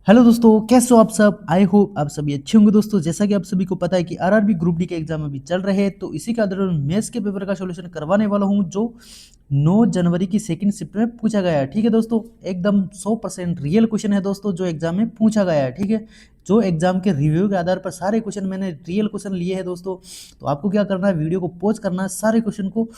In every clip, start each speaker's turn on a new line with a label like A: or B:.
A: Hello दोस्तों, कैसे हो आप सब। आई होप आप सभी अच्छे होंगे। दोस्तों, जैसा कि आप सभी को पता है कि आरआरबी ग्रुप डी के एग्जाम अभी चल रहे हैं, तो इसी के अंदर मैथ्स के पेपर का सॉल्यूशन करवाने वाला हूं जो 9 जनवरी की सेकंड शिफ्ट में पूछा गया है। ठीक है दोस्तों, एकदम 100% रियल क्वेश्चन है दोस्तों जो एग्जाम में पूछा गया है। ठीक है, जो एग्जाम के रिव्यू के आधार पर सारे क्वेश्चन मैंने रियल क्वेश्चन लिए हैं दोस्तों। तो आपको क्या करना है, वीडियो को पॉज करना है, सारे क्वेश्चन को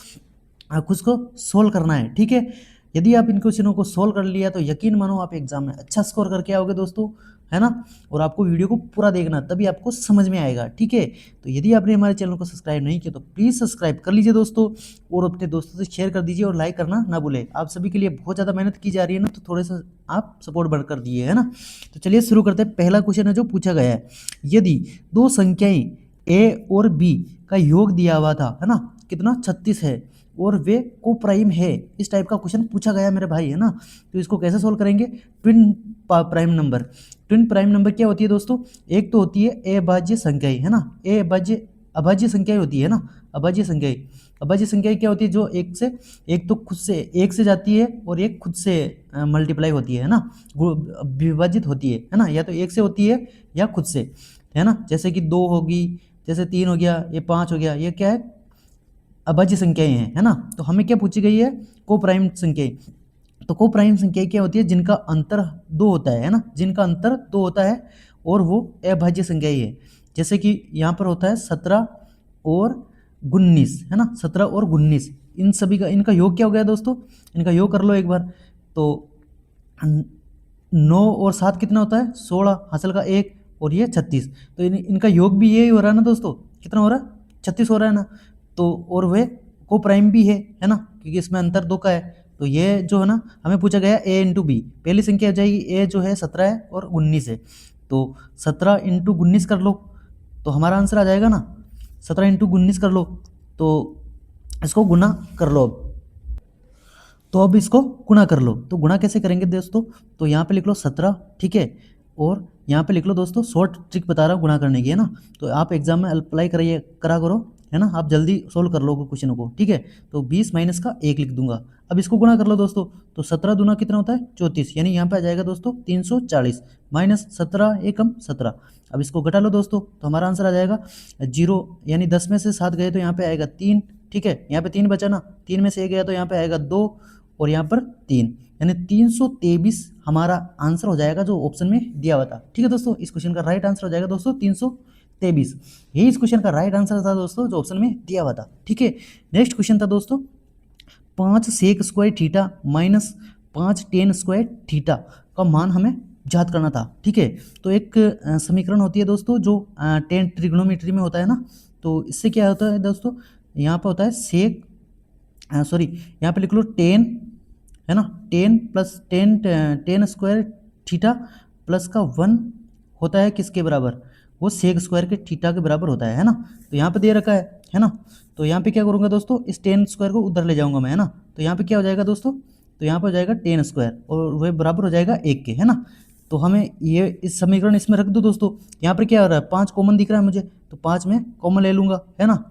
A: खुद को सोल्व करना है। ठीक है, यदि आप इन क्वेश्चनों को सोल्व कर लिया तो यकीन मानो आप एग्जाम में अच्छा स्कोर करके आओगे दोस्तों, है ना। और आपको वीडियो को पूरा देखना, तभी आपको समझ में आएगा। ठीक है, तो यदि आपने हमारे चैनल को सब्सक्राइब नहीं किया तो प्लीज़ सब्सक्राइब कर लीजिए दोस्तों, और अपने दोस्तों से शेयर कर दीजिए और लाइक करना ना भूलें। आप सभी के लिए बहुत ज़्यादा मेहनत की जा रही है ना, तो थोड़े सा आप सपोर्ट बढ़ कर दिए, है ना। तो चलिए शुरू करते हैं। पहला क्वेश्चन है जो पूछा गया है, यदि दो संख्याएं ए और बी का योग दिया हुआ था, है ना, कितना 36 है, और वे को प्राइम है, इस टाइप का क्वेश्चन पूछा गया मेरे भाई, है ना। तो इसको कैसे सोल्व करेंगे, twin prime number. Twin prime number क्या होती है दोस्तों, एक तो होती है अभाज्य संख्याएं, है ना, अभाज्य संख्याएं होती है ना, अभाज्य संख्याएं। अभाज्य संख्याएं क्या होती है, जो एक से, एक तो खुद से एक से जाती है और एक खुद से मल्टीप्लाई होती है ना, विभाजित होती है ना, या तो एक से होती है या खुद से, है ना। जैसे कि 2 होगी, जैसे 3 हो गया, ये 5 हो गया, ये क्या है, अभाज्य संख्याएं हैं, है ना। तो हमें क्या पूछी गई है, को प्राइम संख्याएं। तो को प्राइम संख्याएं क्या होती है, जिनका अंतर 2 होता है ना, जिनका अंतर 2 होता है और वो अभाज्य संख्याएं है। जैसे कि यहाँ पर होता है 17 और 19, है ना, 17 और 19, इन सभी का, इनका योग क्या हो गया दोस्तों, इनका योग कर लो एक बार। तो 9 और 7 कितना होता है, 16, हासिल का 1, और ये 36। तो इनका योग भी यही हो रहा है ना दोस्तों, कितना हो रहा है, 36 हो रहा है ना। तो और वह को प्राइम भी है ना, क्योंकि इसमें अंतर 2 का है। तो ये जो है ना, हमें पूछा गया ए इंटू बी, पहली संख्या हो जाएगी, ए जो है 17 है और 19 है। तो 17 इंटू 19 कर लो, तो हमारा आंसर आ जाएगा ना, 17 इंटू 19 कर लो, तो इसको गुना कर लो अब। तो अब इसको गुणा कर लो, तो गुणा कैसे करेंगे दोस्तों, तो यहाँ पे लिख लो 17, ठीक है, और यहाँ पे लिख लो दोस्तों, शॉर्ट ट्रिक बता रहा हूँ गुणा करने की, है ना। तो आप एग्जाम में अप्लाई करिए, करा करो, है ना, आप जल्दी सोल्व कर लोगे क्वेश्चन को। ठीक है, तो 20 माइनस का 1 लिख दूंगा। अब इसको गुणा कर लो दोस्तों, तो 17 दूना कितना होता है, 34, यानी यहाँ पे आ जाएगा दोस्तों 340, माइनस 17 एकम 17। अब इसको घटा लो दोस्तों, तो हमारा आंसर आ जाएगा 0, यानी 10 में से 7 गए तो यहाँ पे आएगा 3। ठीक है, यहाँ पे 3 बचा ना, 3 में से 1 गया तो यहाँ पे आएगा 2, और यहाँ पर 3, यानी 323 हमारा आंसर हो जाएगा जो ऑप्शन में दिया हुआ था। ठीक है दोस्तों, इस क्वेश्चन का राइट आंसर हो जाएगा दोस्तों 323, यही इस क्वेश्चन का राइट आंसर था दोस्तों जो ऑप्शन में दिया हुआ था। ठीक है, नेक्स्ट क्वेश्चन था दोस्तों, 5 sec square theta minus 5 tan square theta का मान हमें ज्ञात करना था। ठीक है, तो एक समीकरण होती है दोस्तों जो 10 ट्रिग्नोमेट्री में होता है ना। तो इससे क्या होता है दोस्तों, यहाँ पर होता है सेक, सॉरी यहाँ पे लिख लो 10, है ना, 10 प्लस 10 स्क्वायर थीटा प्लस का 1 होता है किसके बराबर, वो सेक स्क्वायर के थीटा के बराबर होता है ना। तो यहाँ पे दे रखा है ना। तो यहाँ पे क्या करूँगा दोस्तों, इस 10 स्क्वायर को उधर ले जाऊँगा मैं, है ना। तो यहाँ पे क्या हो जाएगा दोस्तों, तो यहाँ पे हो जाएगा 10 स्क्वायर और वह बराबर हो जाएगा 1 के, है ना। तो हमें ये इस समीकरण इसमें रख दो दोस्तों। यहाँ पर क्या हो रहा है, 5 कॉमन दिख रहा है मुझे, तो 5 में कॉमन ले लूँगा, है ना।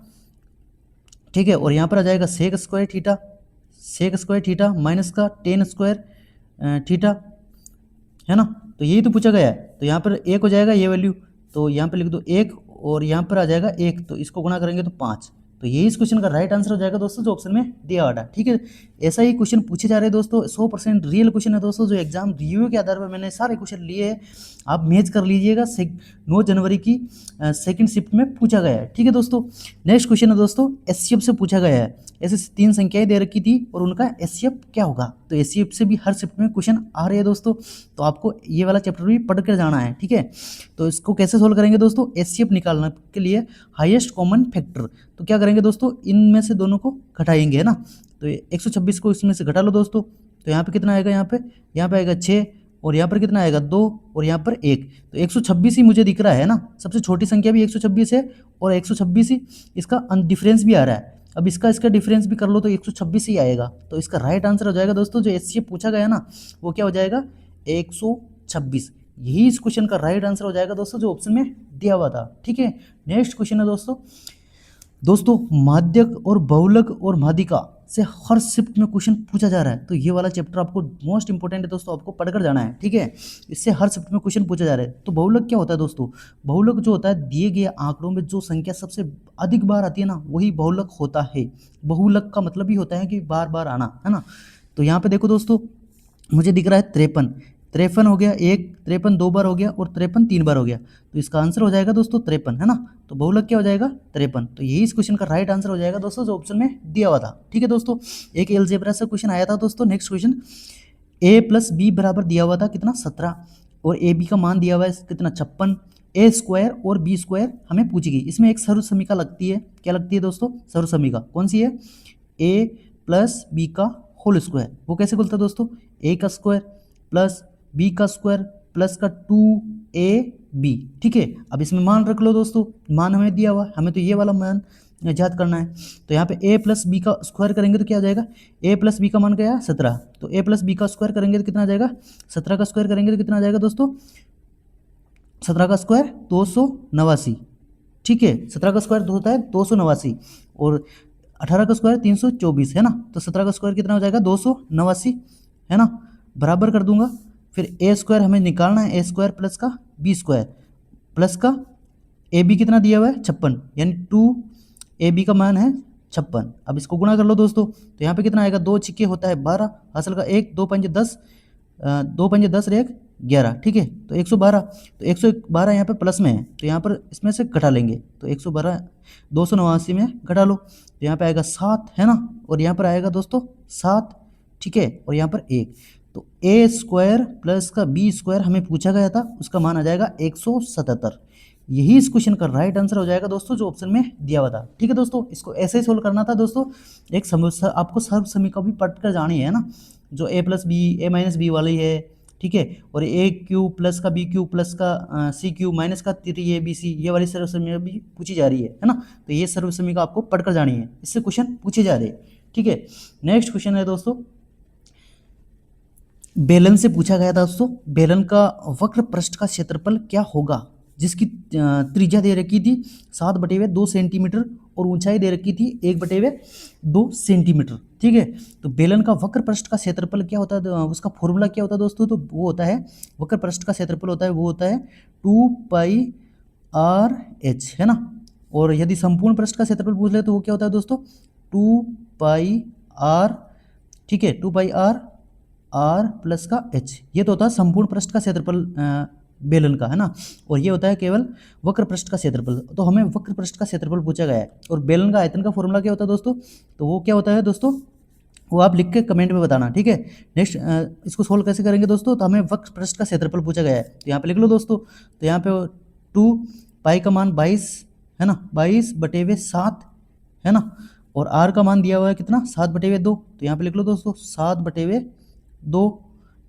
A: ठीक है, और यहाँ पर आ जाएगा sec square theta, sec square theta minus का 10 स्क्वायर थीटा, है ना। तो यही तो पूछा गया है। तो यहाँ पर 1 हो जाएगा ये वैल्यू, तो यहाँ पे लिख दो 1, और यहाँ पर आ जाएगा 1, तो इसको गुणा करेंगे तो 5। तो यही इस क्वेश्चन का राइट आंसर हो जाएगा दोस्तों जो ऑप्शन में दिया हुआ था। ठीक है, ऐसा ही क्वेश्चन पूछे जा रहे हैं दोस्तों, 100% रियल क्वेश्चन है दोस्तों, जो एग्जाम रिव्यू के आधार पर मैंने सारे क्वेश्चन लिए हैं। आप मैच कर लीजिएगा, 9 जनवरी की सेकंड शिफ्ट में पूछा गया है। ठीक है दोस्तों, नेक्स्ट क्वेश्चन है दोस्तों, एचसीएफ से पूछा गया है। ऐसे 3 संख्याएं दे रखी थी और उनका एचसीएफ क्या होगा। तो एचसीएफ से भी हर शिफ्ट में क्वेश्चन आ रहे हैं दोस्तों, तो आपको ये वाला चैप्टर भी पढ़ कर जाना है। ठीक है, तो इसको कैसे सोल्व करेंगे दोस्तों, एचसीएफ निकालने के लिए हाईएस्ट कॉमन फैक्टर, तो क्या करेंगे दोस्तों, इनमें से दोनों को घटाएंगे, है ना। तो 126 को इसमें से घटा लो दोस्तों, तो यहाँ पे कितना आएगा, यहाँ पे आएगा 6, और यहाँ पर कितना आएगा 2, और यहाँ पर 1। तो 126 ही मुझे दिख रहा है ना, सबसे छोटी संख्या भी 126 है, और 126 ही इसका डिफरेंस भी आ रहा है। अब इसका डिफरेंस भी कर लो तो 126 ही आएगा। तो इसका राइट आंसर हो जाएगा दोस्तों, जो एचसीएफ पूछा गया ना, वो क्या हो जाएगा, 126। यही इस क्वेश्चन का राइट आंसर हो जाएगा दोस्तों जो ऑप्शन में दिया हुआ था। ठीक है, नेक्स्ट क्वेश्चन है दोस्तों, दोस्तों माध्यक और बहुलक और माध्यिका से हर शिफ्ट में क्वेश्चन पूछा जा रहा है, तो ये वाला चैप्टर आपको मोस्ट इंपॉर्टेंट है दोस्तों, आपको पढ़कर जाना है, ठीक है। इससे हर शिफ्ट में क्वेश्चन पूछा जा रहा है। तो बहुलक क्या होता है दोस्तों? बहुलक जो होता है, दिए गए आंकड़ों में जो संख्या सबसे अधिक बार आती है ना, वही बहुलक होता है। बहुलक का मतलब ही होता है कि बार बार आना, है ना। तो यहाँ पे देखो दोस्तों, मुझे दिख रहा है 53, 53 हो गया एक, 53 दो बार हो गया और 53 तीन बार हो गया, तो इसका आंसर हो जाएगा दोस्तों 53, है ना। तो बहुलक क्या हो जाएगा? 53। तो यही इस क्वेश्चन का राइट आंसर हो जाएगा दोस्तों, जो ऑप्शन में दिया हुआ था, ठीक है दोस्तों। एक अलजेब्रा से क्वेश्चन आया था दोस्तों। Next question, a plus B बराबर दिया हुआ था कितना? 17, और ए बी का मान दिया हुआ है कितना? 56। ए स्क्वायर और बी स्क्वायर हमें पूछी गई। इसमें एक सर्व समीकरण लगती है, क्या लगती है दोस्तों? सर्व समीकरण कौन सी है? ए प्लस बी का होल स्क्वायर। वो कैसे बोलता है दोस्तों? ए का स्क्वायर प्लस बी का स्क्वायर प्लस का 2ab, ठीक है। अब इसमें मान रख लो दोस्तों, मान हमें दिया हुआ, हमें तो ये वाला मान याद करना है। तो यहाँ पे a प्लस बी का स्क्वायर करेंगे तो क्या आ जाएगा? a प्लस बी का मान क्या है? 17। तो a प्लस बी का स्क्वायर करेंगे तो कितना आ जाएगा? 17 का स्क्वायर करेंगे तो कितना आ जाएगा दोस्तों? 17 का स्क्वायर 289, ठीक है। 17 का स्क्वायर होता है 289 और 18 का स्क्वायर 324, है ना। तो 17 का स्क्वायर कितना हो जाएगा? 289, है ना। बराबर कर दूंगा, फिर ए स्क्वायर हमें निकालना है, ए स्क्वायर प्लस का बी स्क्वायर प्लस का ए बी कितना दिया हुआ है? 56, यानी 2ab का मान है 56। अब इसको गुणा कर लो दोस्तों, तो यहाँ पे कितना आएगा? 2 छिक्के होता है 12, हासिल का 1, 2 पंजे 10, 2 पंजे 10 और 1 11, ठीक है। तो 112, तो 112 यहाँ पे प्लस में है, तो यहाँ पर इसमें से घटा लेंगे, तो 112 289 में घटा लो, तो यहाँ पे आएगा 7, है ना। और यहाँ पर आएगा दोस्तों 7, ठीक है, और यहाँ पर 1। तो ए स्क्वायर प्लस का बी स्क्वायर हमें पूछा गया था, उसका मान आ जाएगा 177। यही इस क्वेश्चन का राइट आंसर हो जाएगा दोस्तों, जो ऑप्शन में दिया हुआ था, ठीक है दोस्तों। इसको ऐसे ही सोल्व करना था दोस्तों। एक समस्या आपको सर्व समीकरण भी पढ़ कर जानी है ना, जो a plus B A minus B वाली है, ठीक है। और ए क्यू प्लस का बी क्यू प्लस का सी क्यू माइनस का 3ab ये वाली सर्व समीकरण भी पूछी जा रही है ना। तो ये सर्व समीकरण आपको पढ़कर जानी है, इससे क्वेश्चन पूछे जा रहे हैं, ठीक है। नेक्स्ट क्वेश्चन है दोस्तों, बेलन से पूछा गया था दोस्तों, बेलन का वक्र पृष्ठ का क्षेत्रफल क्या होगा, जिसकी त्रिज्या दे रखी थी 7/2 सेंटीमीटर और ऊंचाई दे रखी थी 1/2 सेंटीमीटर, ठीक है। तो बेलन का वक्र पृष्ठ का क्षेत्रफल क्या होता है, उसका फॉर्मूला क्या होता है दोस्तों? तो वो होता है, वक्र पृष्ठ का क्षेत्रफल होता है, वो होता है 2πr/h, है ना। और यदि संपूर्ण पृष्ठ का क्षेत्रफल पूछ ले तो वो क्या होता है दोस्तों? 2πr, ठीक है, 2πr r प्लस का h। ये तो होता है संपूर्ण पृष्ठ का क्षेत्रफल बेलन का, है ना। और ये होता है केवल वक्र पृष्ठ का क्षेत्रफल। तो हमें वक्र पृष्ठ का क्षेत्रफल पूछा गया है। और बेलन का आयतन का फॉर्मूला क्या होता है दोस्तों? तो वो क्या होता है दोस्तों, वो आप लिख के कमेंट में बताना, ठीक है। नेक्स्ट इसको सोल्व कैसे करेंगे दोस्तों? तो हमें वक्र पृष्ठ का क्षेत्रफल पूछा गया है, तो यहाँ पे लिख लो दोस्तों। तो यहाँ पे 2 का मान 22, है ना, 22/7, है ना। और r का मान दिया हुआ है कितना? 7/2। तो यहाँ पे लिख लो दोस्तों 7/2,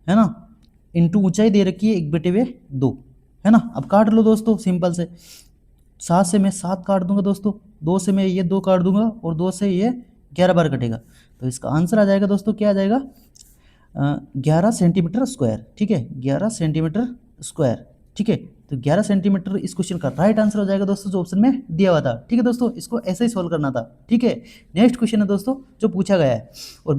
A: है ना, इंटू ऊंचाई दे रखी है 1/2, है ना। अब काट लो दोस्तों सिंपल से, 7 से मैं 7 काट दूंगा दोस्तों, 2 से मैं ये 2 काट दूंगा और 2 से ये 11 बार कटेगा। तो इसका आंसर आ जाएगा दोस्तों, क्या आ जाएगा? 11 सेंटीमीटर स्क्वायर, ठीक है, 11 सेंटीमीटर स्क्वायर, ठीक है। तो 11 सेंटीमीटर इस क्वेश्चन का राइट आंसर हो जाएगा दोस्तों, जो ऑप्शन में दिया हुआ था, ठीक है दोस्तों। इसको ऐसे ही सोल्व करना था, ठीक है। नेक्स्ट क्वेश्चन है दोस्तों जो पूछा गया है, और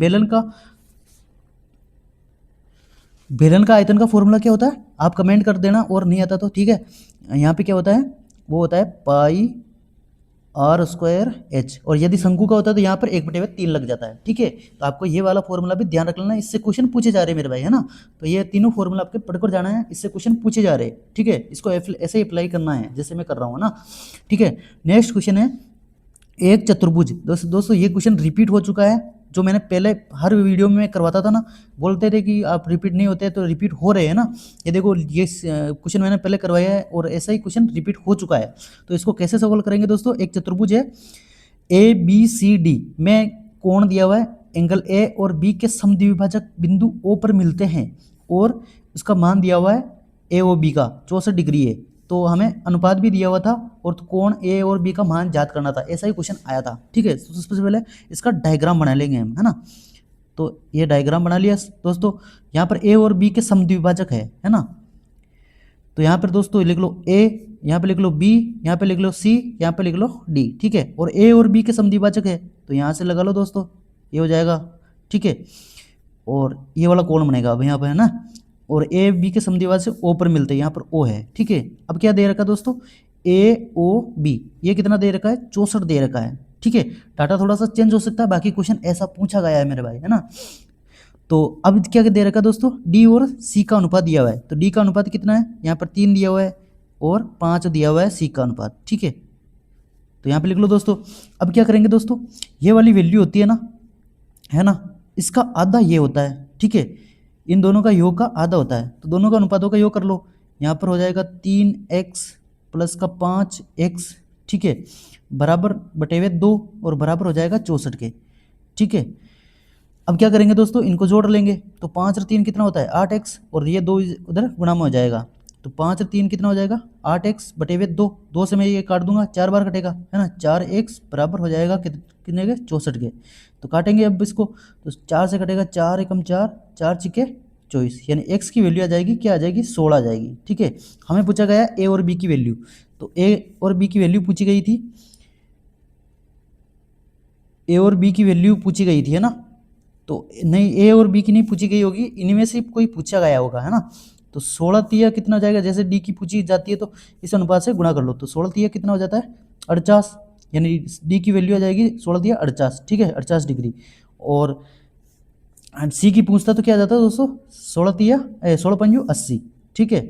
A: बेलन का आयतन का फॉर्मूला क्या होता है? आप कमेंट कर देना, और नहीं आता तो ठीक है। यहाँ पे क्या होता है? वो होता है πr²h, और यदि शंकु का होता है तो यहाँ पर 1/3 लग जाता है, ठीक है। तो आपको ये वाला फॉर्मूला भी ध्यान रख लेना, इससे क्वेश्चन पूछे जा रहे हैं मेरे भाई, है ना। तो ये तीनों फॉर्मूला आपके पढ़कर जाना है, इससे क्वेश्चन पूछे जा रहे हैं, ठीक है। इसको ऐसे ही अप्लाई करना है जैसे मैं कर रहा हूँ ना, ठीक है। नेक्स्ट क्वेश्चन है, एक चतुर्भुज। दोस्तों ये क्वेश्चन रिपीट हो चुका है, जो मैंने पहले हर वीडियो में करवाता था ना, बोलते थे कि आप रिपीट नहीं होते, तो रिपीट हो रहे हैं ना। ये देखो, ये क्वेश्चन मैंने पहले करवाया है और ऐसा ही क्वेश्चन रिपीट हो चुका है। तो इसको कैसे सॉल्व करेंगे दोस्तों? एक चतुर्भुज है ABCD में कोण दिया हुआ है, एंगल A और B के समद्विभाजक बिंदु O पर मिलते हैं, और उसका मान दिया हुआ है AOB का 64 डिग्री है। तो हमें अनुपात भी दिया हुआ था, और कोण A और B का मान ज्ञात करना था, ऐसा ही क्वेश्चन आया था, ठीक है। तो सबसे पहले इसका डायग्राम बना लेंगे हम, है ना। तो ये डायग्राम बना लिया दोस्तों। यहाँ पर A और B के समद्विभाजक है ना। तो यहाँ पर दोस्तों लिख लो A, यहाँ पे लिख लो B, यहाँ पे लिख लो C, यहाँ पे लिख लो D, ठीक है। और A और B के समद्विभाजक है तो यहाँ से लगा लो दोस्तों, ये हो जाएगा, ठीक है। और ये वाला कोण बनेगा अब यहाँ पे, है ना। और A B के समद्विभाजक O पर मिलते हैं, यहाँ पर O है, ठीक है। अब क्या दे रखा है दोस्तों, AOB, ये कितना दे रखा है, 64 दे रखा है, ठीक है। डाटा थोड़ा सा चेंज हो सकता है, बाकी क्वेश्चन ऐसा पूछा गया है मेरे भाई, है ना। तो अब क्या दे रखा है दोस्तों, D और C का अनुपात दिया हुआ है। तो D का अनुपात कितना है, यहाँ पर 3 दिया हुआ है और 5 दिया हुआ है C का अनुपात, ठीक है। तो यहाँ पे लिख लो दोस्तों। अब क्या करेंगे दोस्तों, ये वाली वैल्यू होती है ना, इसका आधा ये होता है, ठीक है। इन दोनों का योग का आधा होता है, तो दोनों का अनुपातों का योग कर लो। यहाँ पर हो जाएगा 3x प्लस का 5x, ठीक है, बराबर बटे हुए 2 और बराबर हो जाएगा 64 के, ठीक है। अब क्या करेंगे दोस्तों, इनको जोड़ लेंगे। तो 5 और 3 कितना होता है, 8x, और ये 2 उधर गुणा में हो जाएगा। तो 5 और 3 कितना हो जाएगा, 8x बटे हुए 2, 2 से मैं ये काट दूंगा, 4 बार कटेगा, है ना। 4x बराबर हो जाएगा कितने के, 64 के। तो काटेंगे अब इसको, तो 4 से कटेगा, 4 एकम 4, 4 छिके 24, यानी x की वैल्यू आ जाएगी, क्या आ जाएगी, 16 आ जाएगी, ठीक है। हमें पूछा गया a और b की वैल्यू, तो a और b की वैल्यू पूछी गई थी, a और b की वैल्यू पूछी गई थी, है ना। तो नहीं, ए और बी की नहीं पूछी गई होगी, इनमें से कोई पूछा गया होगा, है ना। तो 16 तिया कितना हो जाएगा, जैसे डी की पूछी जाती है तो इस अनुपात से गुणा कर लो। तो 16 तिया कितना हो जाता है, 48, यानी डी की वैल्यू आ जाएगी 16 तिया 48, ठीक है, 48 डिग्री। और सी की पूछता तो क्या आ जाता है दोस्तों, 16 पंजू 80, ठीक है,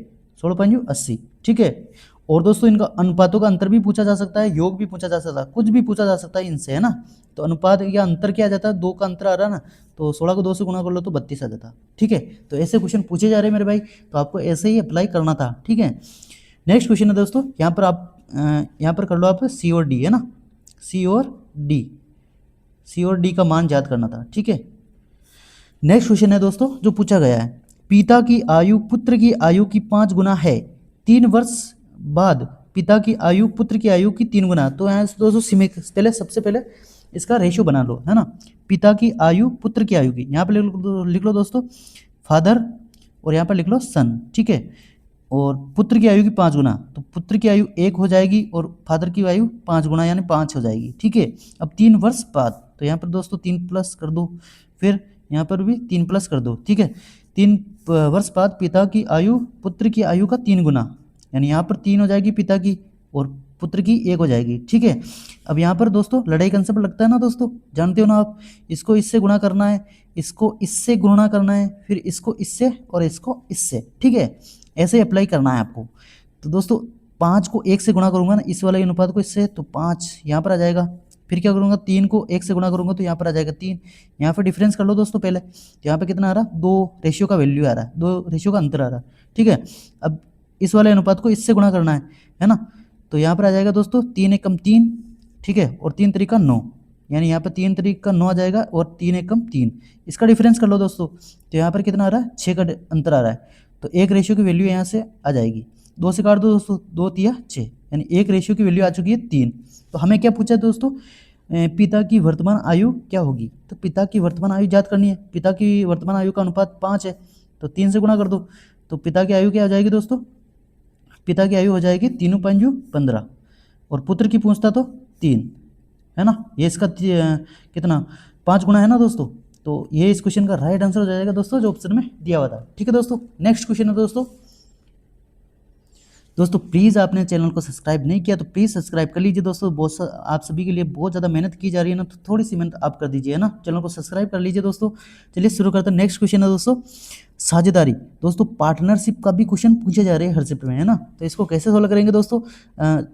A: 16 पंजू 80, ठीक है। और दोस्तों इनका अनुपातों का अंतर भी पूछा जा सकता है, योग भी पूछा जा सकता है, कुछ भी पूछा जा सकता है इनसे, है ना। तो अनुपात या अंतर क्या आ जाता है, 2 का अंतर आ रहा है ना, तो 16 को 2 से गुणा कर लो तो 32 आ जाता है, ठीक है। तो ऐसे क्वेश्चन पूछे जा रहे हैं मेरे भाई, तो आपको ऐसे ही अप्लाई करना था, ठीक है। नेक्स्ट क्वेश्चन है दोस्तों, यहाँ पर आप यहाँ पर कर लो आप सी और डी, है ना, सी और डी का मान याद करना था, ठीक है। नेक्स्ट क्वेश्चन है दोस्तों जो पूछा गया है, पिता की आयु पुत्र की आयु की 5 गुना है, 3 वर्ष बाद पिता की आयु पुत्र की आयु की 3 गुना। तो यहाँ दोस्तों पहले सबसे पहले इसका रेशियो बना लो, है ना। पिता की आयु पुत्र की आयु की, यहाँ पे लिख लो दोस्तों फादर, और यहाँ पर लिख लो सन, ठीक है। और पुत्र की आयु की 5 गुना, तो पुत्र की आयु 1 हो जाएगी और फादर की आयु 5 गुना यानी 5 हो जाएगी, ठीक है। अब 3 वर्ष बाद, तो यहाँ पर दोस्तों 3 प्लस कर दो, फिर यहाँ पर भी 3 प्लस कर दो, ठीक है। 3 वर्ष बाद पिता की आयु पुत्र की आयु का 3 गुना, यानी यहाँ पर 3 हो जाएगी पिता की और पुत्र की 1 हो जाएगी, ठीक है। अब यहाँ पर दोस्तों लड़ाई कंसेप्ट लगता है ना दोस्तों, जानते हो ना आप, इसको इससे गुणा करना है, इसको इससे गुणा करना है, फिर इसको इससे और इसको इससे, ठीक है। ऐसे अप्लाई करना है आपको। तो दोस्तों 5 को 1 से गुणा करूंगा ना, इस वाले अनुपात को इससे, तो 5 यहाँ पर आ जाएगा। फिर क्या करूंगा, 3 को 1 से गुणा करूंगा तो यहाँ पर आ जाएगा 3। यहाँ पर डिफरेंस कर लो दोस्तों पहले, तो यहाँ पर कितना आ रहा है, 2 रेशियो का वैल्यू आ रहा है, 2 रेशियो का अंतर आ रहा है, ठीक है। अब इस वाले अनुपात को इससे गुणा करना है ना। तो यहाँ पर आ जाएगा दोस्तों 3 एकम 3, ठीक है, और 3 तरीका 9, यानी यहाँ पर 3 तरीका 9 आ जाएगा और 3 एकम 3, इसका डिफरेंस कर लो दोस्तों। तो यहाँ पर कितना आ रहा है, 6 का अंतर आ रहा है, तो 1 रेशियो की वैल्यू यहाँ से आ जाएगी, 2 से काट दो दोस्तों, 2 तिया 6, यानी 1 रेशियो की वैल्यू आ चुकी है 3। तो हमें क्या पूछा है दोस्तों, पिता की वर्तमान आयु क्या होगी, तो पिता की वर्तमान आयु याद करनी है। पिता की वर्तमान आयु का अनुपात 5 है, तो 3 से गुणा कर दो, तो पिता की आयु क्या हो जाएगी दोस्तों, पिता की आयु हो जाएगी 3 पंजू 15, और पुत्र की पूछता तो 3, है ना। ये इसका कितना 5 गुना है ना दोस्तों। तो ये इस क्वेश्चन का राइट आंसर हो जाएगा दोस्तों, जो ऑप्शन में दिया हुआ था, ठीक है दोस्तों। नेक्स्ट क्वेश्चन है दोस्तों प्लीज़ आपने चैनल को सब्सक्राइब नहीं किया तो प्लीज़ सब्सक्राइब कर लीजिए दोस्तों। बहुत आप सभी के लिए बहुत ज़्यादा मेहनत की जा रही है ना, तो थोड़ी सी मेहनत आप कर दीजिए, है ना, चैनल को सब्सक्राइब कर लीजिए दोस्तों। चलिए शुरू करते हैं। नेक्स्ट क्वेश्चन है दोस्तों साझेदारी। दोस्तों पार्टनरशिप का भी क्वेश्चन पूछे जा रहे हैं हर शिफ्ट में, है ना। तो इसको कैसे सोल्व करेंगे दोस्तों,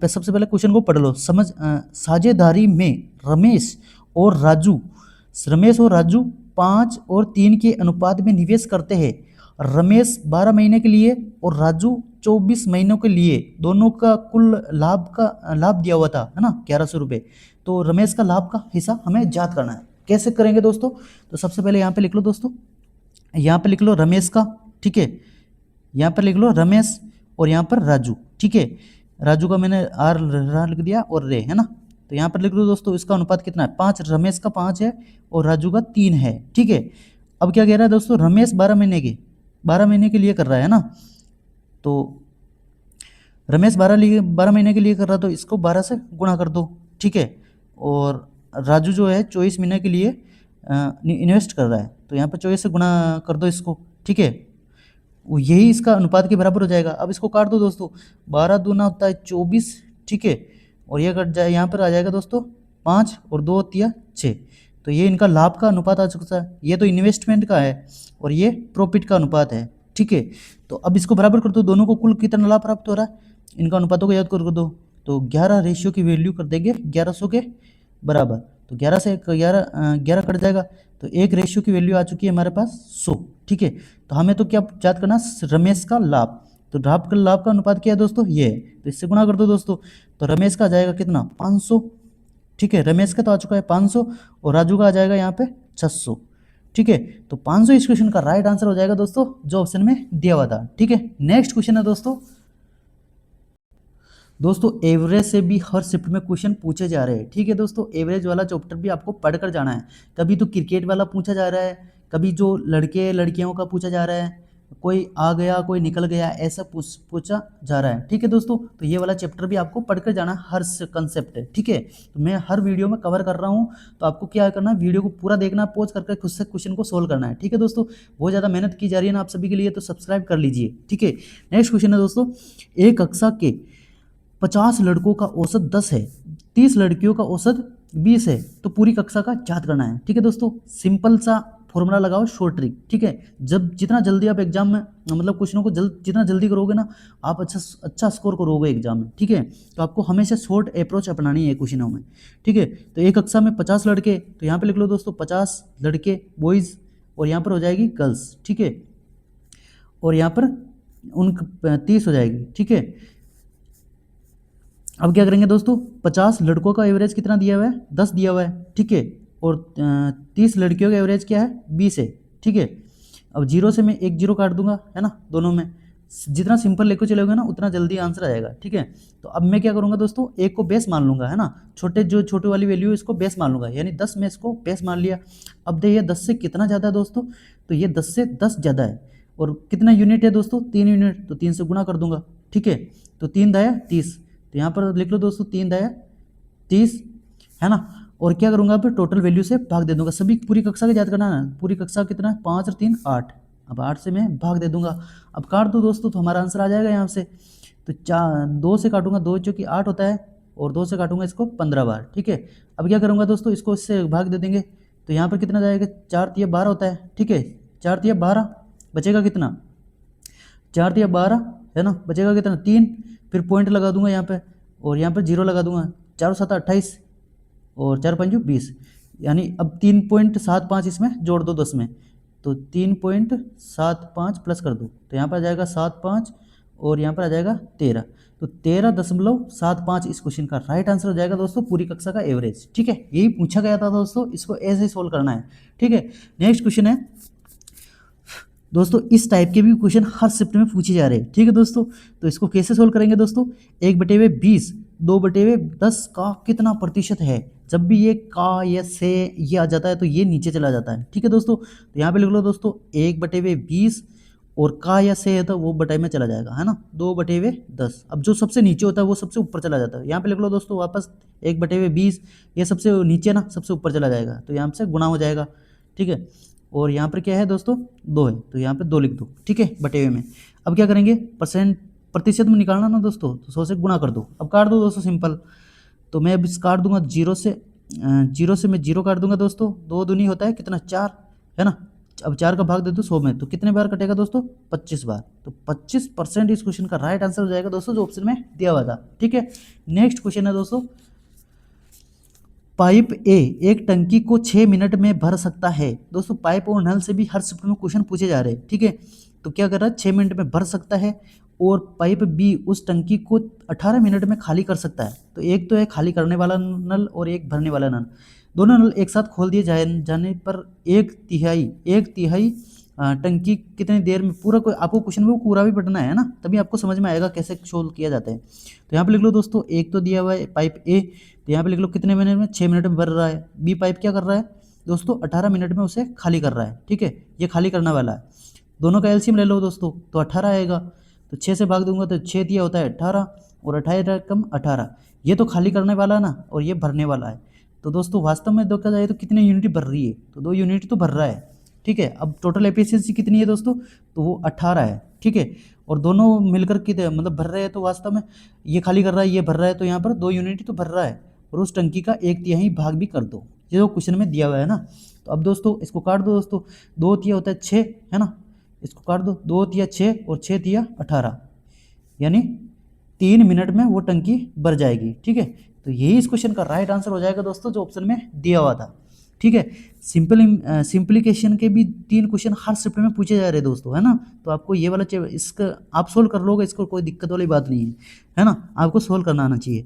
A: सबसे पहले क्वेश्चन को पढ़ लो। साझेदारी में रमेश और राजू 5 और 3 के अनुपात में निवेश करते हैं। रमेश 12 महीने के लिए और राजू 24 महीनों के लिए, दोनों का कुल लाभ दिया हुआ था, है ना, 1100 रुपये। तो रमेश का लाभ का हिस्सा हमें याद करना है। कैसे करेंगे दोस्तों, तो सबसे पहले यहाँ पे लिख लो दोस्तों, यहाँ पे लिख लो रमेश का, ठीक है, यहाँ पर लिख लो रमेश और यहाँ पर राजू, ठीक है। राजू का मैंने आर लिख दिया और रे, है ना। तो यहाँ पर लिख लो दोस्तों इसका अनुपात कितना है, 5, रमेश का 5 है और राजू का 3 है, ठीक है। अब क्या कह रहा है दोस्तों, रमेश 12 महीने के लिए कर रहा है ना, तो रमेश 12 महीने के लिए कर रहा तो इसको 12 से गुणा कर दो, ठीक है। और राजू जो है 24 महीने के लिए इन्वेस्ट कर रहा है, तो यहाँ पर 24 से गुणा कर दो इसको, ठीक है। यही इसका अनुपात के बराबर हो जाएगा। अब इसको काट दो दोस्तों, 12 दूना होता है 24, ठीक है। और ये कट जाए, यहाँ पर आ जाएगा दोस्तों 5 और 2 तिया 6। तो ये इनका लाभ का अनुपात आ चुका है। ये तो इन्वेस्टमेंट का है और ये प्रॉफिट का अनुपात है, ठीक है। तो अब इसको बराबर कर दो, दोनों को कुल कितना लाभ प्राप्त हो रहा है, इनका अनुपातों को याद कर दो। तो 11 रेशियो की वैल्यू कर देंगे 1100 के बराबर। तो 11 से 11 कट जाएगा, तो 1 रेशियो की वैल्यू आ चुकी है हमारे पास 100, ठीक है। तो हमें तो क्या याद करना, रमेश का लाभ। तो लाभ का अनुपात क्या है दोस्तों, ये है। तो इससे गुणा कर दो दोस्तों, तो रमेश का आ जाएगा कितना 500, ठीक है। रमेश का तो आ चुका है 500 और राजू का आ जाएगा यहाँ पे 600, ठीक है। तो 500 इस क्वेश्चन का राइट आंसर हो जाएगा दोस्तों, जो ऑप्शन में दिया हुआ था, ठीक है। नेक्स्ट क्वेश्चन है दोस्तों एवरेज से भी हर शिफ्ट में क्वेश्चन पूछे जा रहे हैं, ठीक है दोस्तों। एवरेज वाला चैप्टर भी आपको पढ़कर जाना है। कभी तो क्रिकेट वाला पूछा जा रहा है, कभी जो लड़के लड़कियों का पूछा जा रहा है, कोई आ गया कोई निकल गया, ऐसा पूछा जा रहा है, ठीक है दोस्तों। तो ये वाला चैप्टर भी आपको पढ़कर जाना है, हर कंसेप्ट है, ठीक है। तो मैं हर वीडियो में कवर कर रहा हूँ, तो आपको क्या करना है, वीडियो को पूरा देखना, पॉज करके खुद से क्वेश्चन को सोल्व करना है, ठीक है दोस्तों। बहुत ज़्यादा मेहनत की जा रही है ना आप सभी के लिए, तो सब्सक्राइब कर लीजिए, ठीक है। नेक्स्ट क्वेश्चन है दोस्तों, एक कक्षा के 50 लड़कों का औसत 10 है, 30 लड़कियों का औसत 20 है, तो पूरी कक्षा का याद करना है, ठीक है दोस्तों। सिंपल सा फॉर्मूला लगाओ, शॉर्ट ट्रिक, ठीक है। जब जितना जल्दी आप एग्जाम में मतलब क्वेश्चनों को जितना जल्दी करोगे ना, आप अच्छा स्कोर करोगे एग्जाम में, ठीक है। तो आपको हमेशा शॉर्ट अप्रोच अपनानी है क्वेश्चनों में, ठीक है। तो एक कक्षा में 50 लड़के, तो यहाँ पे लिख लो दोस्तों 50 लड़के बॉयज़, और यहाँ पर हो जाएगी गर्ल्स, ठीक है। और यहाँ पर 30 हो जाएगी, ठीक है। अब क्या करेंगे दोस्तों, 50 लड़कों का एवरेज कितना दिया हुआ है, 10 दिया हुआ है, ठीक है। और 30 लड़कियों का एवरेज क्या है, 20 है, ठीक है। अब 0 से मैं 1 0 काट दूंगा, है ना, दोनों में। जितना सिंपल लेकर चलोगे ना, उतना जल्दी आंसर आ जाएगा, ठीक है। तो अब मैं क्या करूंगा दोस्तों, 1 को बेस मान लूंगा, है ना। छोटे वाली वैल्यू इसको बेस मान लूंगा, यानी 10 में इसको बेस मान लिया। अब देखिए 10 से कितना ज़्यादा है दोस्तों, तो ये 10 से 10 ज़्यादा है। और कितना यूनिट है दोस्तों, 3 यूनिट, तो 3 से गुणा कर दूंगा, ठीक है। तो 3 दाया 30, तो यहाँ पर लिख लो दोस्तों 3 दाया 30, है ना। और क्या करूँगा, अब टोटल वैल्यू से भाग दे दूंगा। सभी पूरी कक्षा का याद करना है ना, पूरी कक्षा कितना है, 5 और 3 8। अब 8 से मैं भाग दे दूंगा। अब काट दो दोस्तों, तो हमारा आंसर आ जाएगा यहाँ से। तो 2 से काटूंगा, 2 चौकी 8 होता है, और 2 से काटूंगा इसको 15 बार, ठीक है। अब क्या करूँगा दोस्तों, इसको इससे भाग दे देंगे, तो यहाँ पर कितना जाएगा, 4 तिया 12 होता है, ठीक है। 4 तिया 12, बचेगा कितना, 4 तिया 12, है ना, बचेगा कितना 3। फिर पॉइंट लगा दूंगा यहाँ पे, और यहाँ पर 0 लगा दूंगा। 4 7 28, और 4 5 20, यानी अब 3.75 इसमें जोड़ दो 10 में, तो 3.75 प्लस कर दो, तो यहाँ पर आ जाएगा 75, और यहाँ पर आ जाएगा 13। तो 13.75 इस क्वेश्चन का राइट आंसर हो जाएगा दोस्तों, पूरी कक्षा का एवरेज, ठीक है। यही पूछा गया था दोस्तों, इसको ऐसे ही सोल्व करना है, ठीक है। नेक्स्ट क्वेश्चन है दोस्तों, इस टाइप के भी क्वेश्चन हर शिफ्ट में पूछे जा रहे हैं, ठीक है दोस्तों। तो इसको कैसे सोल्व करेंगे दोस्तों, 1/20 2/10 का कितना प्रतिशत है। जब भी ये का या से ये आ जाता है, तो ये नीचे चला जाता है, ठीक है दोस्तों। तो यहाँ पे लिख लो दोस्तों 1/20, और का या से है तो वो बटे में चला जाएगा, है ना, 2/10। अब जो सबसे नीचे होता है वो सबसे ऊपर चला जाता है। यहाँ पे लिख लो दोस्तों वापस 1/20, ये सबसे नीचे ना सबसे ऊपर चला जाएगा, तो यहाँ से गुणा हो जाएगा, ठीक है। और यहाँ पर क्या है दोस्तों, 2 है, तो यहाँ पे 2 लिख दो, ठीक है, बटे में। अब क्या करेंगे, प्रतिशत में निकालना ना दोस्तों, तो 100 से गुणा कर दो। अब काट दो दोस्तों सिंपल, तो मैं अब इस काट दूंगा 0 से मैं 0 काट दूंगा दोस्तों। 2 दूनी होता है कितना, 4, है ना। अब 4 का भाग दे दो 100 में, तो कितने बार कटेगा दोस्तों, 25 बार। तो 25% इस क्वेश्चन का राइट आंसर हो जाएगा दोस्तों, जो ऑप्शन में दिया हुआ था, ठीक है। नेक्स्ट क्वेश्चन है दोस्तों, पाइप ए एक टंकी को 6 मिनट में भर सकता है। दोस्तों पाइप और नल से भी हर शिफ्ट में क्वेश्चन पूछे जा रहे हैं, ठीक है। तो क्या कर रहा है, 6 मिनट में भर सकता है, और पाइप बी उस टंकी को 18 मिनट में खाली कर सकता है। तो एक तो है खाली करने वाला नल और एक भरने वाला नल, दोनों नल एक साथ खोल दिए जाने पर एक तिहाई टंकी कितनी देर में पूरा, कोई आपको क्वेश्चन में पूरा भी पढ़ना है ना, तभी आपको समझ में आएगा कैसे सोल्व किया जाता है। तो यहाँ पे लिख लो दोस्तों, एक तो दिया हुआ है पाइप ए, तो यहाँ पे लिख लो कितने मिनट में, 6 मिनट में भर रहा है। बी पाइप क्या कर रहा है दोस्तों, 18 मिनट में उसे खाली कर रहा है, ठीक है, ये खाली करने वाला है। दोनों का एलसीएम ले लो दोस्तों, तो 18 आएगा, तो 6 से भाग दूंगा तो 6 दिया होता है 18 और 18 कम 18, ये तो खाली करने वाला है ना और ये भरने वाला है। तो दोस्तों वास्तव में देखा जाए तो कितनी यूनिट भर रही है, तो 2 यूनिट तो भर रहा है। ठीक है, अब टोटल एफिशिएंसी कितनी है दोस्तों, तो वो 18 है। ठीक है, और दोनों मिलकर कितने मतलब भर रहे हैं, तो वास्तव में ये खाली कर रहा है ये भर रहा है, तो यहाँ पर 2 यूनिट तो भर रहा है और उस टंकी का 1/3 भाग भी कर दो, ये जो क्वेश्चन में दिया हुआ है ना। तो अब दोस्तों इसको काट दो दोस्तों, 2 तिया होता है 6 है ना, इसको काट दो, 2 तिया 6 और 6 तिया 18, यानी 3 मिनट में वो टंकी भर जाएगी। ठीक है, तो यही इस क्वेश्चन का राइट आंसर हो जाएगा दोस्तों, जो ऑप्शन में दिया हुआ था। ठीक है, सिंप्लीकेशन के भी 3 क्वेश्चन हर शिफ्ट में पूछे जा रहे हैं दोस्तों, है ना। तो आपको ये वाला इसका आप सोल्व कर लोगे, इसको कोई दिक्कत वाली बात नहीं है ना, आपको सोल्व करना आना चाहिए।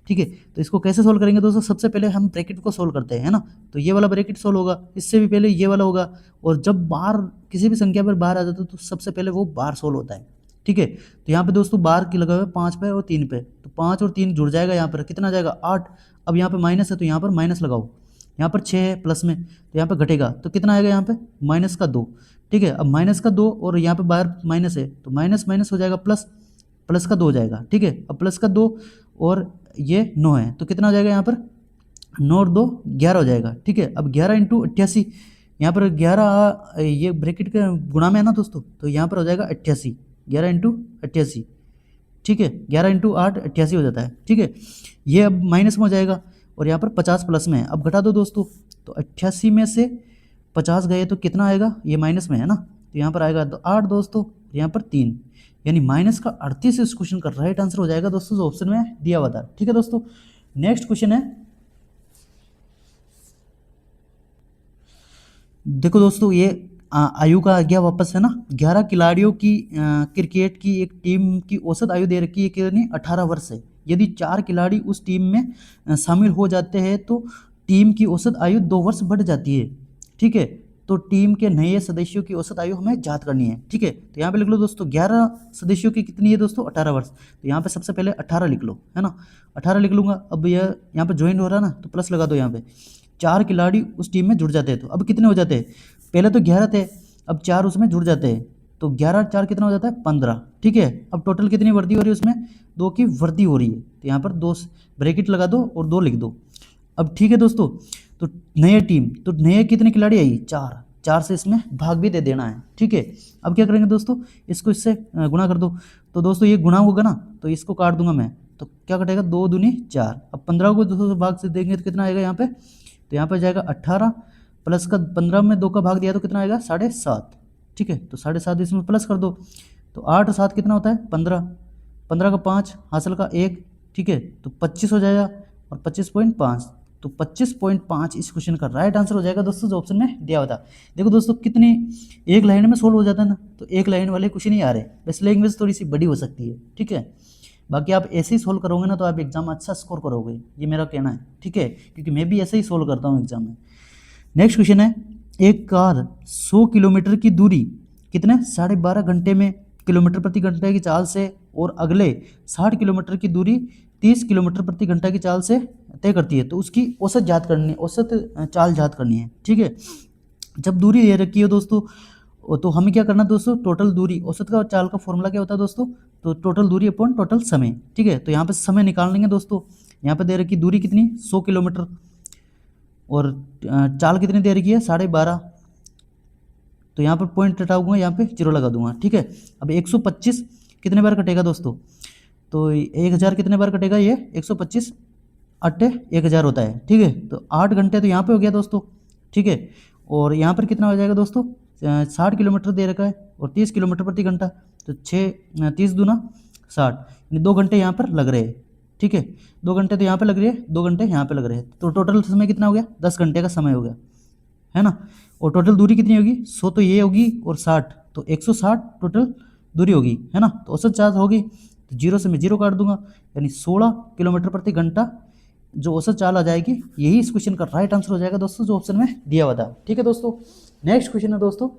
A: ठीक है, तो इसको कैसे सोल्व करेंगे दोस्तों, सबसे पहले हम ब्रैकेट को सोल्व करते हैं, है ना। तो ये वाला ब्रैकेट सोल्व होगा, इससे भी पहले ये वाला होगा, और जब बार किसी भी संख्या पर बार आ जाता है तो सबसे पहले वो बार सोल्व होता है। ठीक है, तो यहाँ पे दोस्तों बार की लगा हुआ है 5 पे और 3 पे, तो 5 और 3 जुड़ जाएगा, यहाँ पर कितना आ जाएगा 8। अब यहाँ पे माइनस है तो यहाँ पर माइनस लगाओ, यहाँ पर 6 है प्लस में तो यहाँ पे घटेगा, तो कितना आएगा यहाँ पे माइनस का 2। ठीक है, अब माइनस का 2 और यहाँ पे बाहर माइनस है तो माइनस माइनस हो जाएगा प्लस, प्लस का 2 हो जाएगा। ठीक है, अब प्लस का 2 और ये 9 है तो कितना हो जाएगा यहाँ पर 9 और 2 11 हो जाएगा। ठीक है, अब 11 इंटू 88, यहाँ पर 11 ये ब्रैकेट का गुणा में है ना दोस्तों, तो यहाँ पर हो जाएगा 88, 11 इंटू 88। ठीक है, 11 इंटू 8 88 हो जाता है। ठीक है, ये अब माइनस में हो जाएगा और यहाँ पर 50 प्लस में है, अब घटा दो दोस्तों, तो 88 में से 50 गए तो कितना आएगा, ये माइनस में है ना, तो यहाँ पर आएगा तो 8 दोस्तों, यहाँ पर 3, यानी माइनस का 38 इस क्वेश्चन का राइट आंसर हो जाएगा दोस्तों, जो ऑप्शन में दिया हुआ था। ठीक है दोस्तों, नेक्स्ट क्वेश्चन है, देखो दोस्तों ये आयु का आ गया वापस, है ना। 11 खिलाड़ियों की क्रिकेट की एक टीम की औसत आयु दे रखी है कितनी 18 वर्ष है। यदि 4 खिलाड़ी उस टीम में शामिल हो जाते हैं तो टीम की औसत आयु 2 वर्ष बढ़ जाती है। ठीक है, तो टीम के नए सदस्यों की औसत आयु हमें ज्ञात करनी है। ठीक है, तो यहाँ पे लिख लो दोस्तों 11 सदस्यों की कितनी है दोस्तों 18 वर्ष, तो यहाँ पे सबसे पहले 18 लिख लो, है ना, 18 लिख लूँगा। अब यह यहाँ पे ज्वाइन हो रहा है ना, तो प्लस लगा दो, यहाँ पे 4 खिलाड़ी उस टीम में जुड़ जाते हैं, तो अब कितने हो जाते हैं, पहले तो 11 थे, अब 4 उसमें जुड़ जाते हैं, तो 11 4 कितना हो जाता है 15। ठीक है, अब टोटल कितनी वृद्धि हो रही है उसमें, 2 की वृद्धि हो रही है, तो यहाँ पर 2 ब्रैकेट लगा दो और 2 लिख दो। अब ठीक है दोस्तों, तो नए टीम, तो नए कितने खिलाड़ी आई 4, 4 से इसमें भाग भी दे देना है। ठीक है, अब क्या करेंगे दोस्तों, इसको इससे गुणा कर दो, तो दोस्तों ये गुणा होगा ना, तो इसको काट दूंगा मैं, तो क्या कटेगा 2 दूनी 4। अब 15 को 2 भाग से देंगे तो कितना आएगा यहाँ पे, तो यहाँ पर जाएगा 18 प्लस का 15 में 2 का भाग दिया तो कितना आएगा 7.5। ठीक है, तो 7.5 इसमें प्लस कर दो, तो 8 और 7 कितना होता है 15, 15 का 5 हासिल का 1। ठीक है, तो 25 हो जाएगा और 25.5, तो 25.5 इस क्वेश्चन का राइट आंसर हो जाएगा दोस्तों, जो ऑप्शन में दिया हुआ था। देखो दोस्तों कितनी एक लाइन में सोल्व हो जाता है ना, तो एक लाइन वाले क्वेश्चन ही आ रहे, बस लैंग्वेज थोड़ी सी बड़ी हो सकती है। ठीक है, बाकी आप ऐसे ही सोल्व करोगे ना तो आप एग्जाम में अच्छा स्कोर करोगे, ये मेरा कहना है। ठीक है, क्योंकि मैं भी ऐसे ही सोल्व करता हूँ एग्जाम में। नेक्स्ट क्वेश्चन है, एक कार 100 किलोमीटर की दूरी कितने 12.5 घंटे में किलोमीटर प्रति घंटे की चाल से और अगले 60 किलोमीटर की दूरी 30 किलोमीटर प्रति घंटा की चाल से तय करती है, तो उसकी औसत ज्ञात करनी है, औसत चाल ज्ञात करनी है। ठीक है, जब दूरी दे रखी है दोस्तों, तो हमें क्या करना है दोस्तों, टोटल दूरी, औसत का चाल का फॉर्मूला क्या होता है दोस्तों, तो टोटल दूरी अपॉन टोटल समय। ठीक है, तो यहाँ पे समय निकाल लेंगे दोस्तों, यहाँ पे दे रखी दूरी कितनी 100 किलोमीटर और चाल कितनी दे रखी है 12.5, तो यहाँ पर पॉइंट हटाऊंगा, यहाँ पे 0 लगा दूंगा। ठीक है, अब 125 कितने बार कटेगा दोस्तों, तो 1000 कितने बार कटेगा, ये 125 8 1000 होता है। ठीक है, तो 8 घंटे तो यहाँ पे हो गया दोस्तों। ठीक है, और यहाँ पर कितना हो जाएगा दोस्तों 60 किलोमीटर दे रखा है और 30 किलोमीटर प्रति घंटा, तो 30 दूना 60, यानी 2 घंटे यहाँ पर लग रहे हैं। ठीक है, 2 घंटे तो यहाँ पे लग रही है, 2 घंटे यहाँ पे लग रहे हैं, तो टोटल समय कितना हो गया 10 घंटे का समय हो गया, है ना। और टोटल दूरी कितनी होगी 100 तो ये होगी और 60 तो 160 टोटल दूरी होगी, है ना। तो औसत चार्ज होगी, तो 0 से मैं 0 काट दूंगा, यानी 16 किलोमीटर प्रति घंटा जो औसत चाल आ जाएगी, यही इस क्वेश्चन का राइट आंसर हो जाएगा दोस्तों, जो ऑप्शन में दिया हुआ था। ठीक है दोस्तों, नेक्स्ट क्वेश्चन है दोस्तों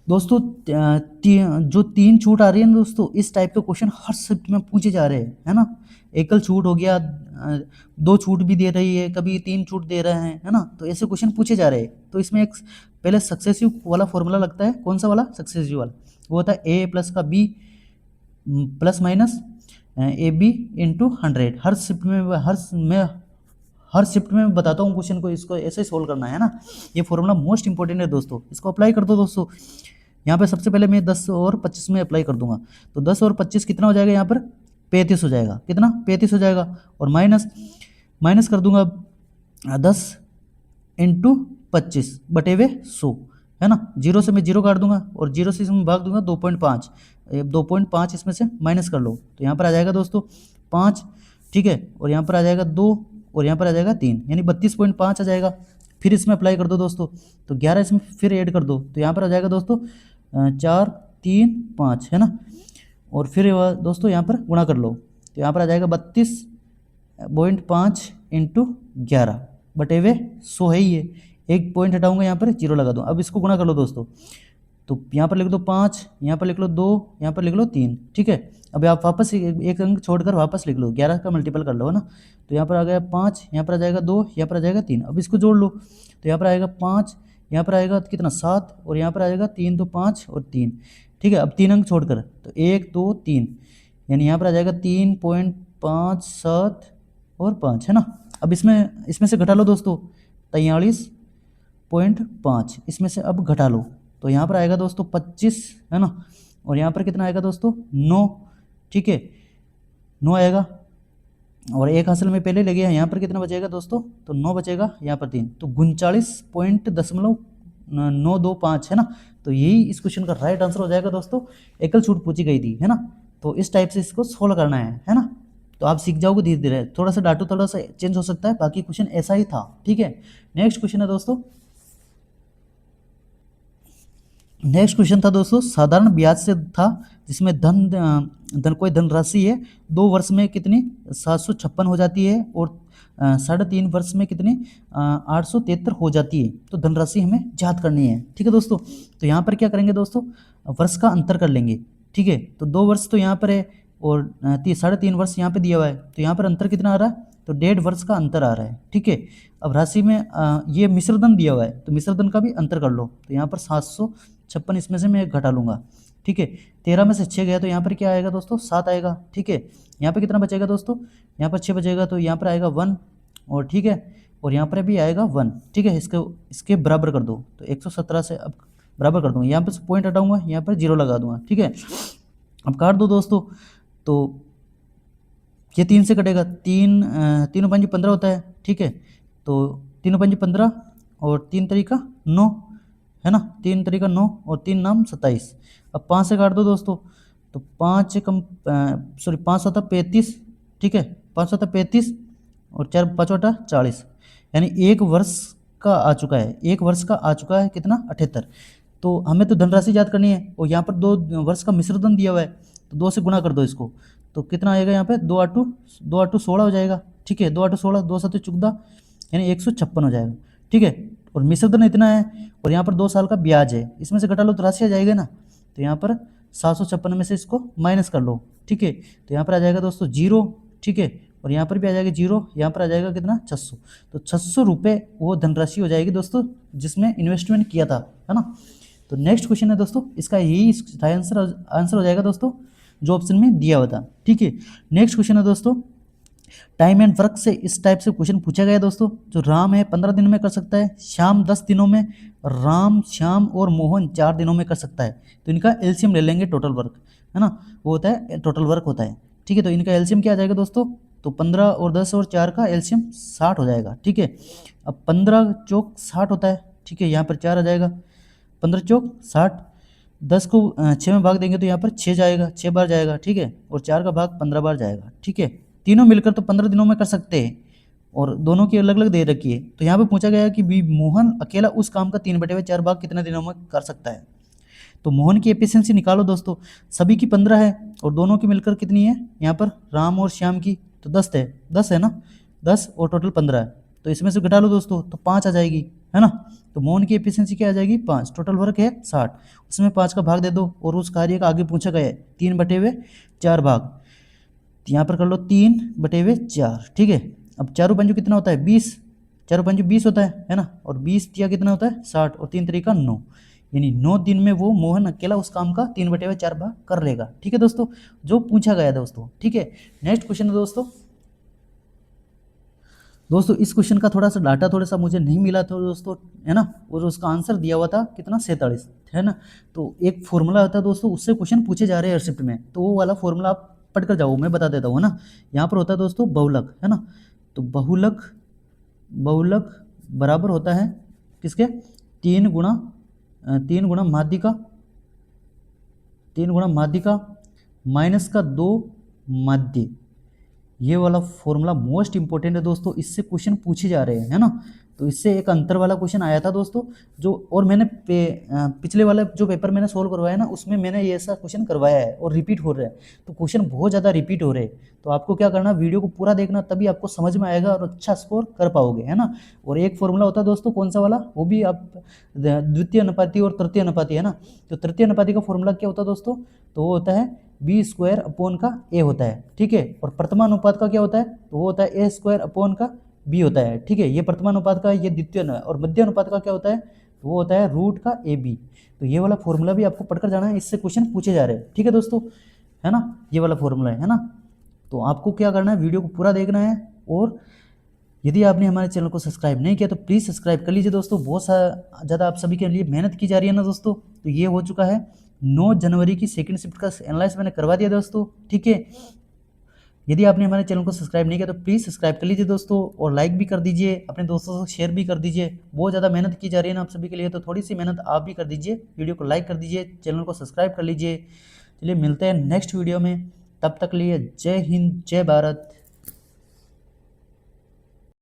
A: जो 3 छूट आ रही है ना दोस्तों, इस टाइप के क्वेश्चन हर शिफ्ट में पूछे जा रहे हैं, है ना। एकल छूट हो गया, 2 छूट भी दे रही है, कभी 3 छूट दे रहे हैं, है ना। तो ऐसे क्वेश्चन पूछे जा रहे हैं, तो इसमें एक पहले सक्सेसिव वाला फॉर्मूला लगता है, कौन सा वाला सक्सेसिव वाला, वो होता है a प्लस का b plus minus A B into 100। हर शिफ्ट में हर शिफ्ट में मैं बताता हूँ क्वेश्चन को, इसको ऐसे ही सोल्व करना है ना। ये फॉर्मूला मोस्ट इंपॉर्टेंट है दोस्तों, इसको अप्लाई कर दो दोस्तों। यहाँ पे सबसे पहले मैं 10 और 25 में अप्लाई कर दूंगा, तो 10 और 25 कितना हो जाएगा यहाँ पर 35 हो जाएगा, कितना 35 हो जाएगा। और माइनस माइनस कर दूंगा 10 इंटू 25 बटे हुए 100, है ना। जीरो से मैं जीरो काट दूंगा और जीरो से इसमें भाग दूंगा 2.5, 2.5 इसमें से माइनस कर लो, तो यहाँ पर आ जाएगा दोस्तों 5, ठीक है। और यहाँ पर आ जाएगा 2 और यहाँ पर आ जाएगा 3, यानी 32.5 आ जाएगा। फिर इसमें अप्लाई कर दो दोस्तों, तो 11 इसमें फिर ऐड कर दो, तो यहाँ पर आ जाएगा दोस्तों 4 3 5, है ना। और फिर दोस्तों यहाँ पर गुणा कर लो, तो यहाँ पर आ जाएगा 32.5 इंटू 11 बटे हुए 100 है ये। एक पॉइंट हटाऊंगा, यहाँ पर जीरो लगा दूँ। अब इसको गुणा कर लो दोस्तों, तो यहाँ पर लिख दो 5, यहाँ पर लिख लो 2, यहाँ पर लिख लो 3, ठीक है। अब आप वापस एक अंक छोड़कर वापस लिख लो, 11 का मल्टीपल कर लो, है ना। तो यहाँ पर आ गया 5, यहाँ पर आ जाएगा 2, यहाँ पर आ जाएगा 3। अब इसको जोड़ लो, तो यहाँ पर आएगा 5, यहाँ पर आएगा कितना 7, और यहाँ पर आएगा 3 तो 5 और 3, ठीक है। अब 3 अंक छोड़कर, तो 1 2 3, यानी यहाँ पर आ जाएगा 3.57 और 5, है ना। अब इसमें से घटा लो दोस्तों 43.5, इसमें से अब घटा लो, तो यहाँ पर आएगा दोस्तों 25, है ना। और यहाँ पर कितना आएगा दोस्तों 9, ठीक है, 9 आएगा। और एक हासिल में पहले लगे हैं, यहाँ पर कितना बचेगा दोस्तों, तो 9 बचेगा, यहाँ पर 3, तो 39.925, है ना। तो यही इस क्वेश्चन का राइट आंसर हो जाएगा दोस्तों। एकल छूट पूछी गई थी, है ना। तो इस टाइप से इसको सोल्व करना है ना। तो आप सीख जाओगे धीरे धीरे, थोड़ा सा डाटो थोड़ा सा चेंज हो सकता है, बाकी क्वेश्चन ऐसा ही था, ठीक है। नेक्स्ट क्वेश्चन है दोस्तों, नेक्स्ट क्वेश्चन था दोस्तों साधारण ब्याज से था, जिसमें कोई धनराशि है 2 वर्ष में कितनी 756 हो जाती है, और 3.5 वर्ष में कितनी 873 हो जाती है। तो धनराशि हमें ज्ञात करनी है, ठीक है दोस्तों। तो यहाँ पर क्या करेंगे दोस्तों, वर्ष का अंतर कर लेंगे, ठीक है। तो 2 वर्ष तो यहाँ पर है, और 3.5 वर्ष यहाँ पे दिया हुआ है, तो यहाँ पर अंतर कितना आ रहा है, तो 1.5 वर्ष का अंतर आ रहा है, ठीक है। अब राशि में ये मिश्रधन दिया हुआ है, तो मिश्रधन का भी अंतर कर लो, तो यहाँ पर 756 इसमें से मैं घटा लूंगा, ठीक है। 13 में से 6 गया, तो यहाँ पर क्या आएगा दोस्तों 7 आएगा, ठीक है। यहाँ पर कितना बचेगा दोस्तों, यहाँ पर 6 बचेगा, तो यहाँ पर आएगा 1, और ठीक है, और यहाँ पर भी आएगा 1, ठीक है। इसके बराबर कर दो, तो 117 से अब बराबर कर दूंगा, यहाँ पर पॉइंट हटाऊंगा, यहाँ पर 0 लगा दूंगा, ठीक है। अब काट दो दोस्तों, तो ये 3 से कटेगा, 3 5 15 होता है, ठीक है। तो 3 5 15 और 3 तरीका 9, है ना, 3 तरीका 9 और 3 नाम 27। अब 5 से काट दो दोस्तों, तो 5 7 35, ठीक है, 5 7 35 और 4 5 40, यानी 1 वर्ष का आ चुका है, 1 वर्ष का आ चुका है कितना 78। तो हमें तो धनराशि याद करनी है, और यहाँ पर 2 वर्ष का मिश्रधन दिया हुआ है, तो 2 से गुणा कर दो इसको, तो कितना आएगा यहाँ पे 2 8 16 हो जाएगा, ठीक है। 2 8 16, 2 7 14, यानी 156 हो जाएगा, ठीक है। और मिश्रधन इतना है, और यहाँ पर 2 साल का ब्याज है, इसमें से घटा लो तो राशि आ जाएगा ना। तो यहाँ पर 756 में से इसको माइनस कर लो, ठीक है। तो यहाँ पर आ जाएगा दोस्तों 0, ठीक है, और यहाँ पर भी आ जाएगा 0, यहाँ पर आ जाएगा कितना 600। तो 600 रुपये वो धनराशि हो जाएगी दोस्तों, जिसमें इन्वेस्टमेंट किया था, है ना। तो नेक्स्ट क्वेश्चन है दोस्तों, इसका यही आंसर हो जाएगा दोस्तों, जो ऑप्शन में दिया हुआ था, ठीक है। नेक्स्ट क्वेश्चन है दोस्तों, टाइम एंड वर्क से इस टाइप से क्वेश्चन पूछा गया दोस्तों। जो राम है 15 दिन में कर सकता है, श्याम 10 दिनों में, राम श्याम और मोहन 4 दिनों में कर सकता है। तो इनका एलसीएम ले लेंगे, टोटल वर्क, है ना, वो होता है टोटल वर्क होता है, ठीक है। तो इनका एलसीएम क्या आ जाएगा दोस्तों, तो 15 और 10 और 4 का एलसीएम 60 हो जाएगा, ठीक है। अब 15 चौक 60 होता है, ठीक है, यहाँ पर 4 आ जाएगा, 15 चौक 60, 10 को 6 में भाग देंगे तो यहाँ पर 6 जाएगा, 6 बार जाएगा, ठीक है। और 4 का भाग 15 बार जाएगा, ठीक है। तीनों मिलकर तो 15 दिनों में कर सकते हैं, और दोनों की अलग अलग दे रखी है। तो यहाँ पे पूछा गया है कि मोहन अकेला उस काम का 3/4 भाग कितने दिनों में कर सकता है। तो मोहन की एफिशिएंसी निकालो दोस्तों, सभी की 15 है, और दोनों की मिलकर कितनी है, यहाँ पर राम और श्याम की तो 10 है ना, 10 और टोटल 15 है। तो इसमें से घटा लो दोस्तों, तो 5 आ जाएगी, है ना। तो मोहन की एफिशिएंसी क्या आ जाएगी 5, टोटल वर्क है 60, उसमें 5 का भाग दे दो, और उस कार्य का आगे पूछा गया है 3/4 भाग, यहाँ पर कर लो 3/4, ठीक है। अब 4 पंजू कितना होता है 20, 4 पंजू 20 होता है ना, और 20 कितना होता है 60, और 3 तरीका 9, यानी 9 दिन में वो मोहन अकेला उस काम का 3/4 भाग कर लेगा। ठीक है दोस्तों, जो पूछा गया दोस्तों। ठीक है, नेक्स्ट क्वेश्चन है दोस्तों। दोस्तों इस क्वेश्चन का थोड़ा सा डाटा थोड़ा सा मुझे नहीं मिला था दोस्तों, है ना, और उसका आंसर दिया हुआ था कितना 47, है ना। तो एक फॉर्मूला होता है दोस्तों, उससे क्वेश्चन पूछे जा रहे हैं रिसिप्ट में, तो वो वाला फॉर्मूला आप पढ़ कर जाओ, मैं बता देता हूँ, है ना। यहाँ पर होता है दोस्तों बहुलक, है ना। तो बहुलक बहुलक बराबर होता है किसके, 3 गुणा माध्यिका, 3 गुणा माध्यिका माइनस का 2 माध्य। ये वाला फॉर्मूला मोस्ट इंपॉर्टेंट है दोस्तों, इससे क्वेश्चन पूछे जा रहे हैं, है ना। तो इससे एक अंतर वाला क्वेश्चन आया था दोस्तों, जो और मैंने पिछले वाला जो पेपर मैंने सोल्व करवाया ना, उसमें मैंने ये ऐसा क्वेश्चन करवाया है और रिपीट हो रहा है। तो क्वेश्चन बहुत ज़्यादा रिपीट हो रहे हैं, तो आपको क्या करना, वीडियो को पूरा देखना, तभी आपको समझ में आएगा और अच्छा स्कोर कर पाओगे, है ना। और एक फॉर्मूला होता है दोस्तों, कौन सा वाला, वो भी आप द्वितीय अनुपाती और तृतीय अनुपाती, है ना। तो तृतीय अनुपाती का फॉर्मूला क्या होता है दोस्तों, तो वो होता है b² का a होता है। ठीक है, और प्रथमानुपात का क्या होता है, तो वो होता है a² का b होता है। ठीक है, ये प्रथमानुपात का, ये द्वितीय, और मध्य अनुपात का क्या होता है, तो वो होता है रूट का ab। तो ये वाला फॉर्मूला भी आपको पढ़कर जाना है, इससे क्वेश्चन पूछे जा रहे हैं। ठीक है दोस्तों, है ना, ये वाला फॉर्मूला है ना। तो आपको क्या करना है, वीडियो को पूरा देखना है, और यदि आपने हमारे चैनल को सब्सक्राइब नहीं किया तो प्लीज़ सब्सक्राइब कर लीजिए दोस्तों। बहुत ज़्यादा आप सभी के लिए मेहनत की जा रही है ना दोस्तों। तो ये हो चुका है 9 जनवरी की सेकंड शिफ्ट का एनालाइज मैंने करवा दिया दोस्तों। ठीक है, यदि आपने हमारे चैनल को सब्सक्राइब नहीं किया तो प्लीज़ सब्सक्राइब कर लीजिए दोस्तों, और लाइक भी कर दीजिए, अपने दोस्तों से शेयर भी कर दीजिए। बहुत ज़्यादा मेहनत की जा रही है ना आप सभी के लिए, तो थोड़ी सी मेहनत आप भी कर दीजिए, वीडियो को लाइक कर दीजिए, चैनल को सब्सक्राइब कर लीजिए। चलिए मिलते हैं नेक्स्ट वीडियो में, तब तक लिए जय हिंद, जय भारत।